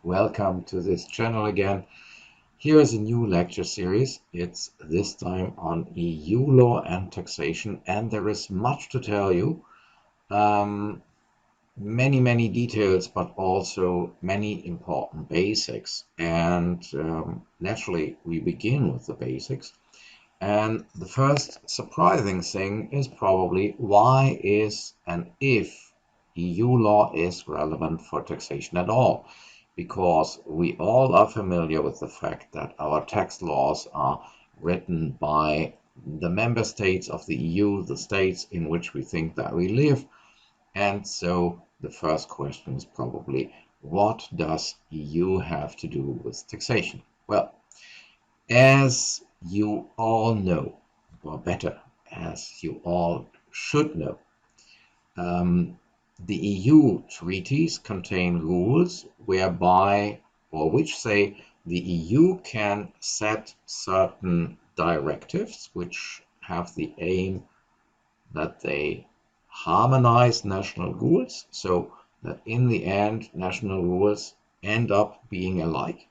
welcome to this channel again. Here is a new lecture series. It's this time on EU law and taxation, and there is much to tell you. Many details, but also many important basics. And naturally, we begin with the basics. And the first surprising thing is probably why is and if EU law is relevant for taxation at all. Because we all are familiar with the fact that our tax laws are written by the member states of the EU, the states in which we think that we live. And so the first question is probably, what does EU have to do with taxation? Well, as you all know, or better, as you all should know, the EU treaties contain rules whereby, or which say the EU can set certain directives which have the aim that they harmonize national rules, so that in the end national rules end up being alike.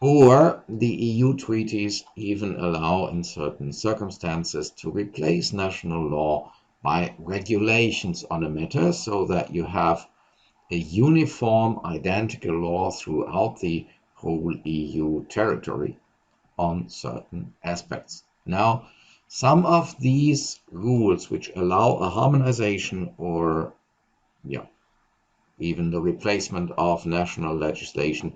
Or the EU treaties even allow in certain circumstances to replace national law by regulations on a matter so that you have a uniform, identical law throughout the whole EU territory on certain aspects. Now, some of these rules which allow a harmonization or even the replacement of national legislation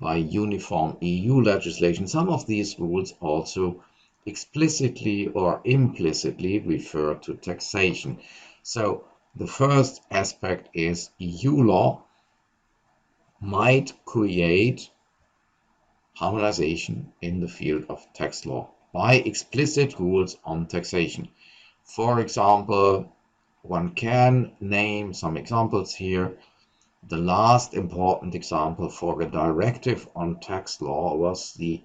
by uniform EU legislation, some of these rules also explicitly or implicitly refer to taxation. So the first aspect is EU law might create harmonization in the field of tax law by explicit rules on taxation. For example, one can name some examples here. The last important example for a directive on tax law was the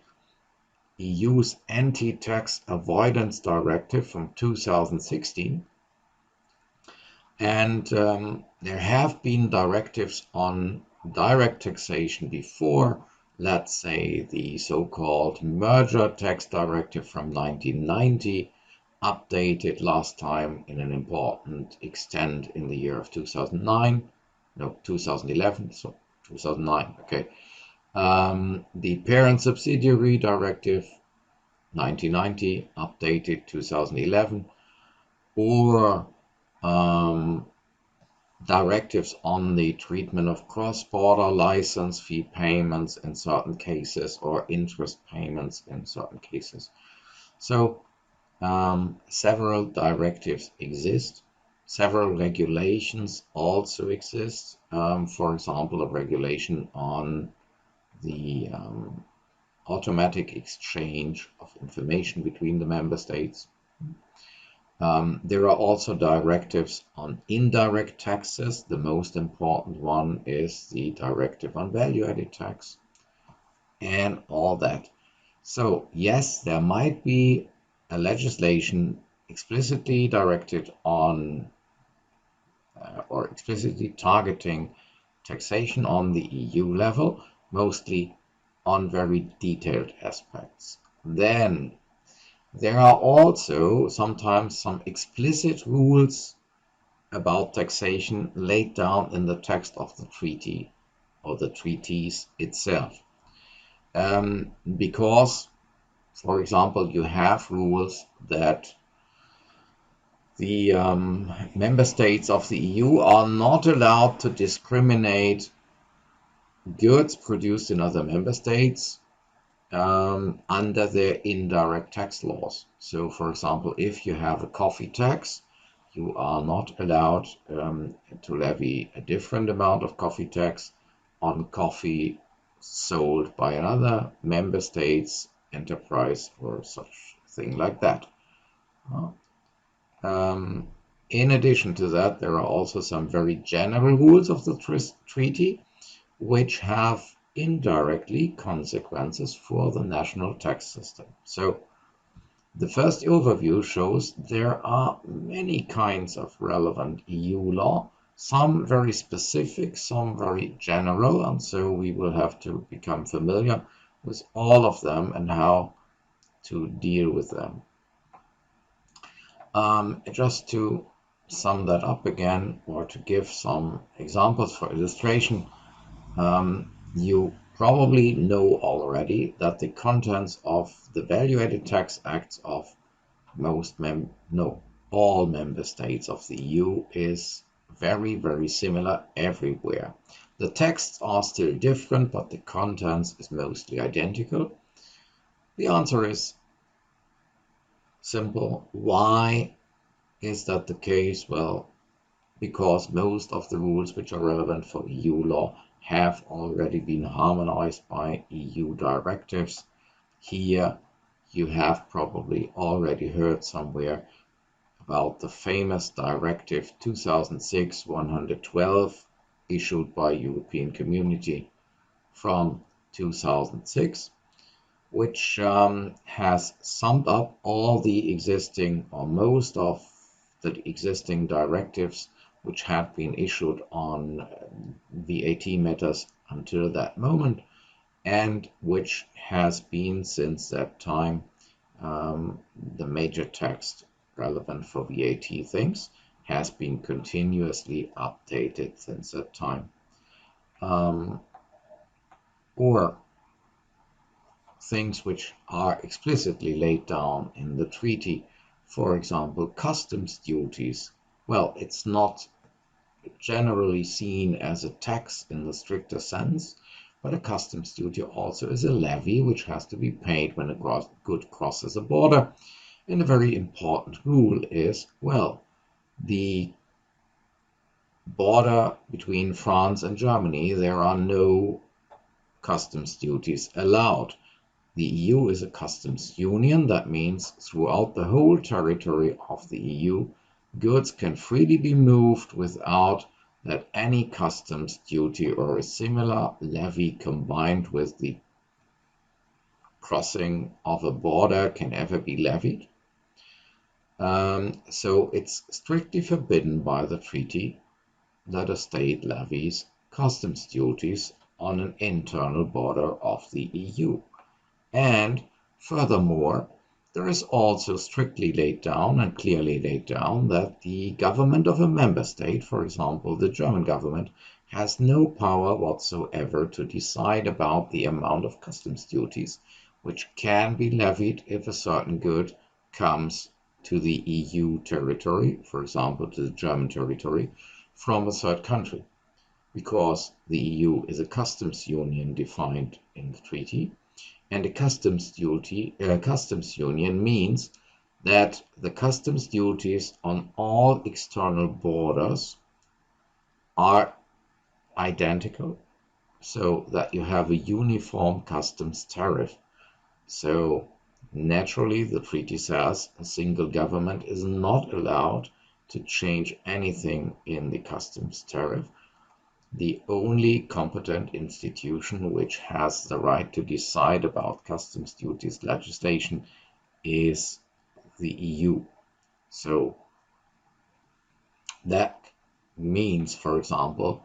EU's Anti-Tax Avoidance Directive from 2016. And there have been directives on direct taxation before, let's say the so-called Merger Tax Directive from 1990, updated last time in an important extent in the year of 2009. No, 2011, so 2009, okay. The Parent Subsidiary Directive, 1990, updated 2011, or directives on the treatment of cross-border license fee payments in certain cases or interest payments in certain cases. So several directives exist. Several regulations also exist. For example, a regulation on the automatic exchange of information between the member states. There are also directives on indirect taxes. The most important one is the directive on value-added tax and all that. So yes, there might be a legislation explicitly directed on or explicitly targeting taxation on the EU level, mostly on very detailed aspects. Then there are also sometimes some explicit rules about taxation laid down in the text of the treaty or the treaties itself. Because, for example, you have rules that the member states of the EU are not allowed to discriminate goods produced in other member states under their indirect tax laws. So, for example, if you have a coffee tax, you are not allowed to levy a different amount of coffee tax on coffee sold by another member state's enterprise or such thing like that. In addition to that, there are also some very general rules of the treaty which have indirectly consequences for the national tax system. So the first overview shows there are many kinds of relevant EU law. Some very specific, some very general, and so we will have to become familiar with all of them and how to deal with them. Just to sum that up again, or to give some examples for illustration, you probably know already that the contents of the Value-Added Tax Acts of all member states of the EU is very, very similar everywhere. The texts are still different, but the contents is mostly identical. The answer is simple. Why is that the case? Well, because most of the rules which are relevant for EU law have already been harmonized by EU directives. Here you have probably already heard somewhere about the famous Directive 2006/112 issued by European Community from 2006, which has summed up all the existing, or most of the existing directives which had been issued on VAT matters until that moment, and which has been since that time the major text relevant for VAT things, has been continuously updated since that time. Or things which are explicitly laid down in the treaty, for example, customs duties. Well, it's not generally seen as a tax in the stricter sense, but a customs duty also is a levy which has to be paid when a good crosses a border. And a very important rule is, well, the border between France and Germany, there are no customs duties allowed. The EU is a customs union. That means throughout the whole territory of the EU, goods can freely be moved without that any customs duty or a similar levy combined with the crossing of a border can ever be levied. So it's strictly forbidden by the treaty that a state levies customs duties on an internal border of the EU. And furthermore, there is also strictly laid down and clearly laid down that the government of a member state, for example, the German government, has no power whatsoever to decide about the amount of customs duties which can be levied if a certain good comes to the EU territory, for example, to the German territory, from a third country, because the EU is a customs union defined in the treaty, and a customs union means that the customs duties on all external borders are identical, so that you have a uniform customs tariff. So naturally, the treaty says a single government is not allowed to change anything in the customs tariff. The only competent institution which has the right to decide about customs duties legislation is the EU. So that means, for example,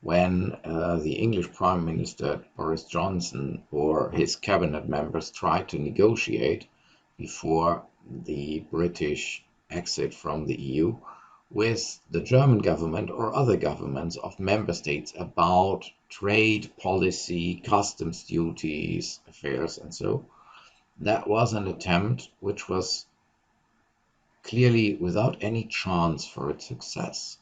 when the English Prime Minister Boris Johnson or his cabinet members tried to negotiate before the British exit from the EU with the German government or other governments of member states about trade policy, customs duties, affairs, and so, that was an attempt which was clearly without any chance for its success,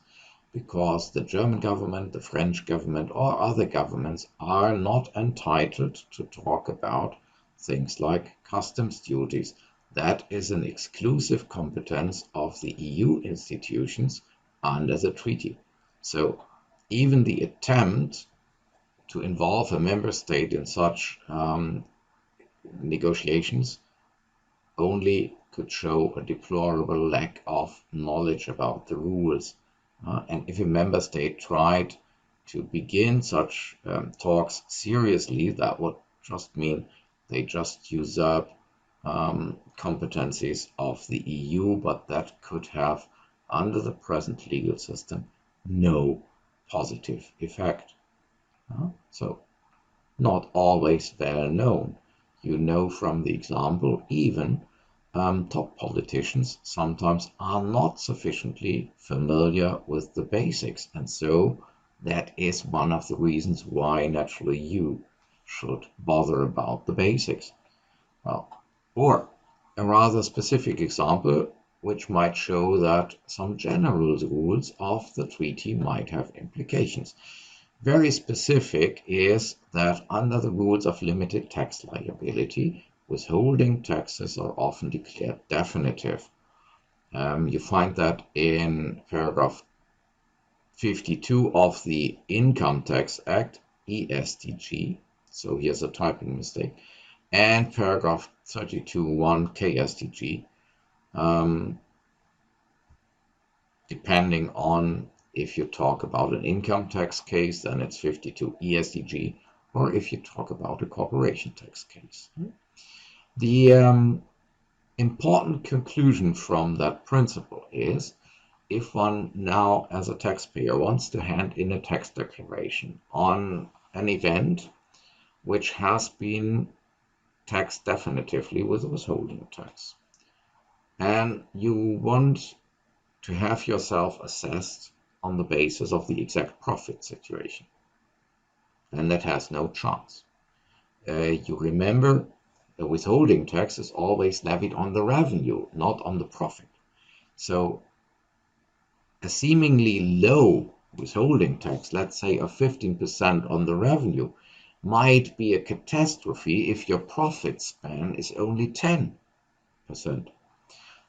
because the German government, the French government, or other governments are not entitled to talk about things like customs duties. That is an exclusive competence of the EU institutions under the treaty. So even the attempt to involve a member state in such negotiations only could show a deplorable lack of knowledge about the rules. And if a member state tried to begin such talks seriously, that would just mean they just usurp competencies of the EU, but that could have, under the present legal system, no positive effect. So not always well known. You know from the example, even top politicians sometimes are not sufficiently familiar with the basics, and so that is one of the reasons why naturally you should bother about the basics. Well, or a rather specific example which might show that some general rules of the treaty might have implications. Very specific is that under the rules of limited tax liability, withholding taxes are often declared definitive. You find that in paragraph 52 of the Income Tax Act, ESTG, so here's a typing mistake, and paragraph 32.1 KSTG, depending on if you talk about an income tax case, then it's 52 ESTG, or if you talk about a corporation tax case. The important conclusion from that principle is, if one now as a taxpayer wants to hand in a tax declaration on an event which has been taxed definitively with a withholding tax, and you want to have yourself assessed on the basis of the exact profit situation, and that has no chance. You remember, the withholding tax is always levied on the revenue, not on the profit. So a seemingly low withholding tax, let's say of 15% on the revenue, might be a catastrophe if your profit span is only 10%.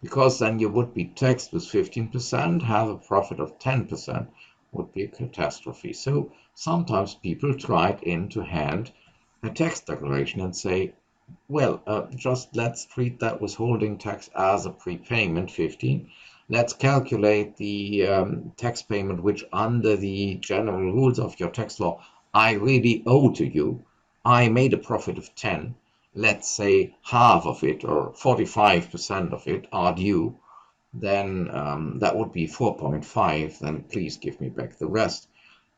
Because then you would be taxed with 15%, have a profit of 10% would be a catastrophe. So sometimes people try to hand a tax declaration and say, well, just let's treat that withholding tax as a prepayment, 15. Let's calculate the tax payment which under the general rules of your tax law I really owe to you. I made a profit of 10. Let's say half of it or 45% of it are due, then that would be 4.5, then please give me back the rest.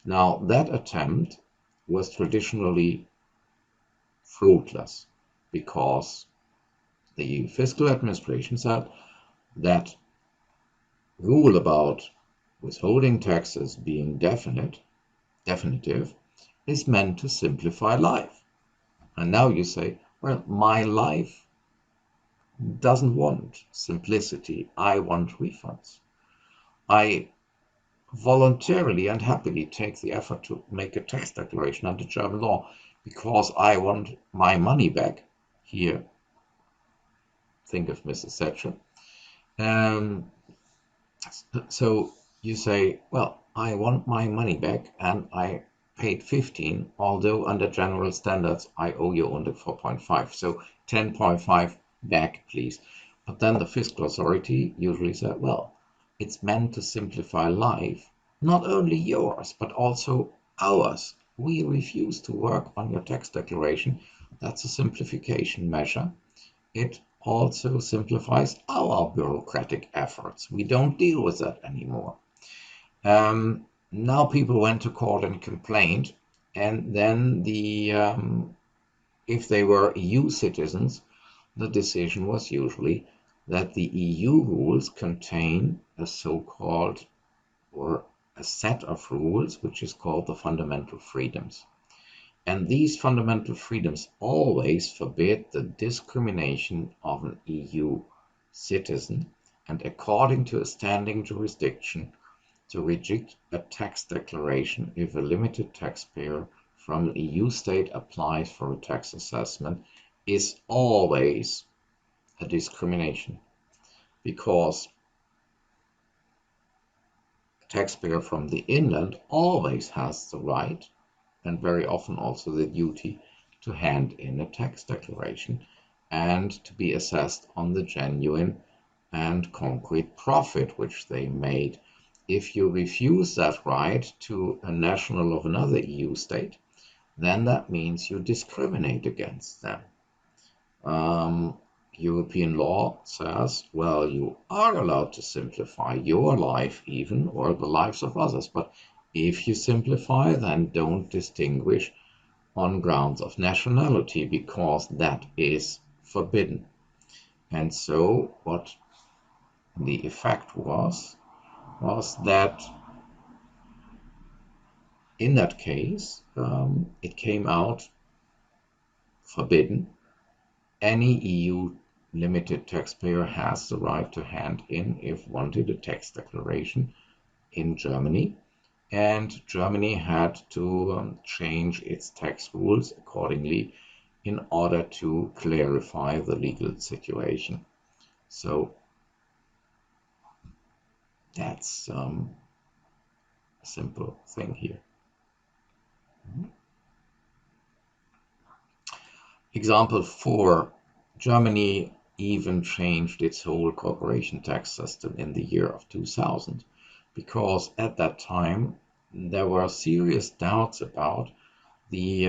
Now that attempt was traditionally fruitless because the fiscal administration said that rule about withholding taxes being definitive is meant to simplify life. And now you say, well, my life doesn't want simplicity. I want refunds. I voluntarily and happily take the effort to make a tax declaration under German law because I want my money back. Here, think of Mrs. Thatcher. So you say, well, I want my money back and I paid 15, although under general standards I owe you only 4.5. So 10.5 back, please. But then the fiscal authority usually said, well, it's meant to simplify life, not only yours, but also ours. We refuse to work on your tax declaration. That's a simplification measure. It also simplifies our bureaucratic efforts. We don't deal with that anymore. Now people went to court and complained, and then if they were EU citizens, the decision was usually that the EU rules contain a so-called or a set of rules which is called the fundamental freedoms. And these fundamental freedoms always forbid the discrimination of an EU citizen, and according to a standing jurisdiction, to reject a tax declaration if a limited taxpayer from an EU state applies for a tax assessment is always a discrimination, because a taxpayer from the inland always has the right and very often also the duty to hand in a tax declaration and to be assessed on the genuine and concrete profit which they made. If you refuse that right to a national of another EU state, then that means you discriminate against them. European law says, well, you are allowed to simplify your life even, or the lives of others, but if you simplify, then don't distinguish on grounds of nationality, because that is forbidden. And so what the effect was that in that case, it came out forbidden. Any EU limited taxpayer has the right to hand in, if wanted, a tax declaration in Germany, and Germany had to change its tax rules accordingly in order to clarify the legal situation. So that's a simple thing here. Example 4, Germany even changed its whole corporation tax system in the year of 2000, because at that time there were serious doubts about the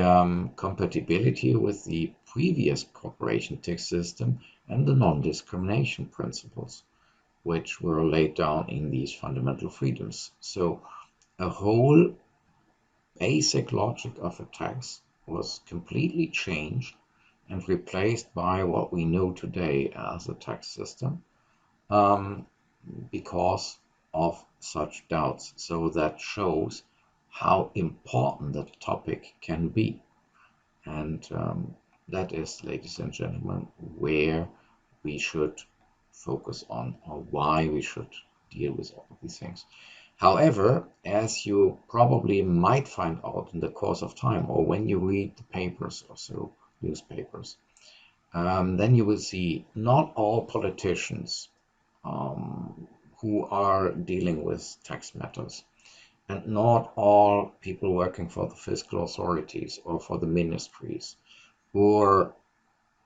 compatibility with the previous corporation tax system and the non-discrimination principles, which were laid down in these fundamental freedoms. So a whole basic logic of a tax was completely changed and replaced by what we know today as a tax system, because of such doubts. So that shows how important that topic can be. And that is, ladies and gentlemen, where we should focus on, or why we should deal with all of these things. However, as you probably might find out in the course of time, or when you read the papers or so, newspapers, then you will see not all politicians who are dealing with tax matters, and not all people working for the fiscal authorities or for the ministries, or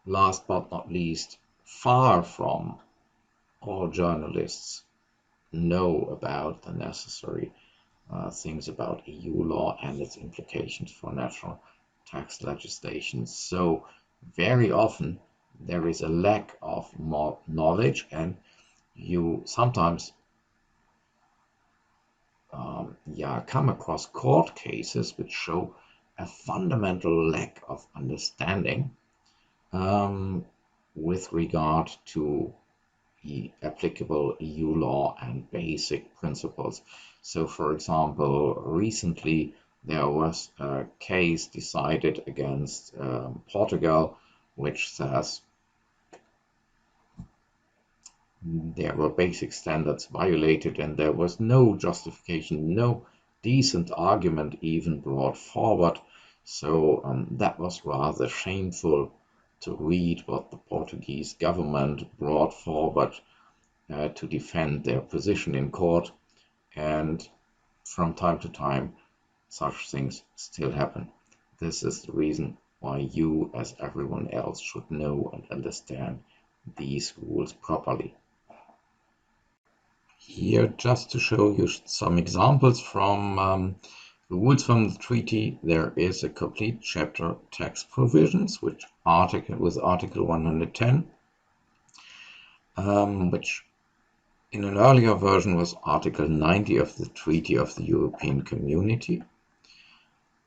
last but not least, far from all journalists know about the necessary things about EU law and its implications for national tax legislation. So very often there is a lack of more knowledge, and you sometimes come across court cases which show a fundamental lack of understanding with regard to the applicable EU law and basic principles. So, for example, recently there was a case decided against Portugal, which says there were basic standards violated, and there was no justification, no decent argument even brought forward. So that was rather shameful to read what the Portuguese government brought forward to defend their position in court. And from time to time, such things still happen. This is the reason why you, as everyone else, should know and understand these rules properly. Here, just to show you some examples from rules from the treaty, there is a complete chapter tax provisions, with Article 110, which in an earlier version was Article 90 of the Treaty of the European Community,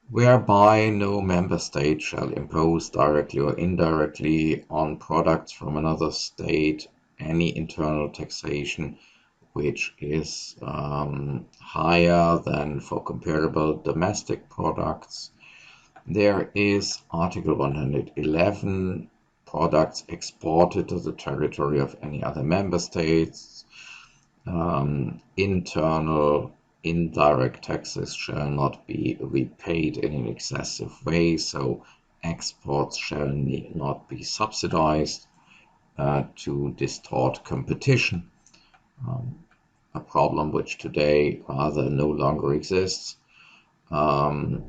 whereby no member state shall impose directly or indirectly on products from another state any internal taxation which is higher than for comparable domestic products. There is Article 111, products exported to the territory of any other member states. Internal indirect taxes shall not be repaid in an excessive way, so exports shall not be subsidized to distort competition. A problem which today rather no longer exists. A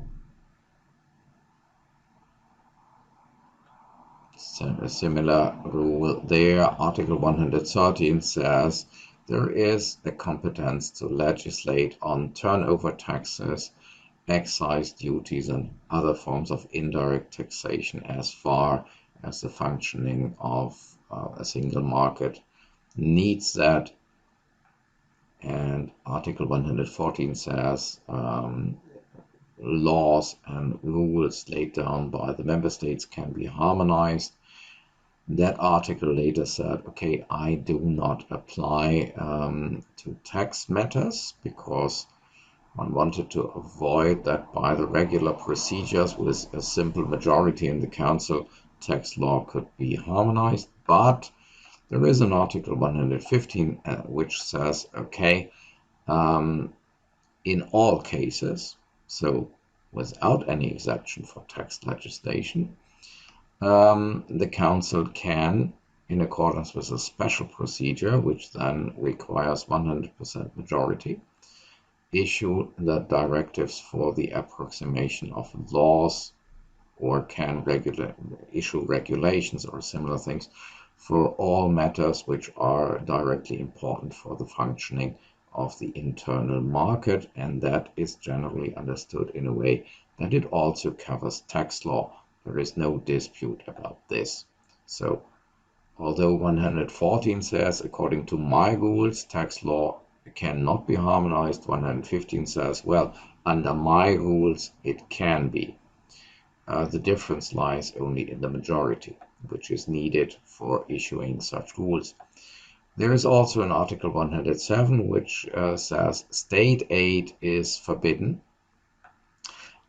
similar rule there. Article 113 says there is a competence to legislate on turnover taxes, excise duties, and other forms of indirect taxation as far as the functioning of a single market needs that. And Article 114 says laws and rules laid down by the member states can be harmonized. That article later said, okay, I do not apply to tax matters, because one wanted to avoid that by the regular procedures with a simple majority in the council, tax law could be harmonized. But there is an Article 115 which says, okay, in all cases, so without any exception for tax legislation, the council can, in accordance with a special procedure, which then requires 100% majority, issue the directives for the approximation of laws, or can issue regulations or similar things for all matters which are directly important for the functioning of the internal market. And that is generally understood in a way that it also covers tax law. There is no dispute about this. So although 114 says, according to my rules, tax law cannot be harmonized, 115 says, well, under my rules, it can be. The difference lies only in the majority, which is needed for issuing such rules. There is also an Article 107 which says state aid is forbidden,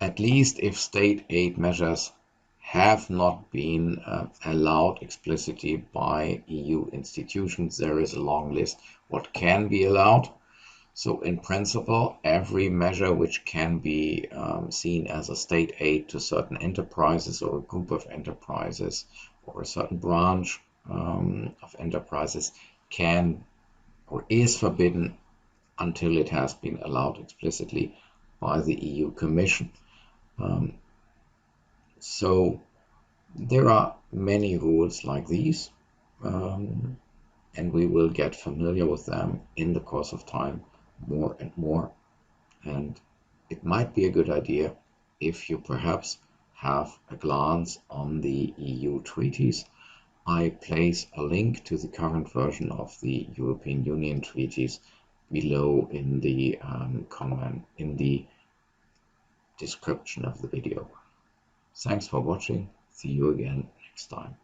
at least if state aid measures have not been allowed explicitly by EU institutions. There is a long list what can be allowed. So in principle, every measure which can be seen as a state aid to certain enterprises or a group of enterprises or a certain branch of enterprises can or is forbidden until it has been allowed explicitly by the EU Commission. So there are many rules like these, and we will get familiar with them in the course of time more and more. And it might be a good idea if you perhaps have a glance on the EU treaties. I place a link to the current version of the European Union treaties below in the comment in the description of the video. Thanks for watching. See you again next time.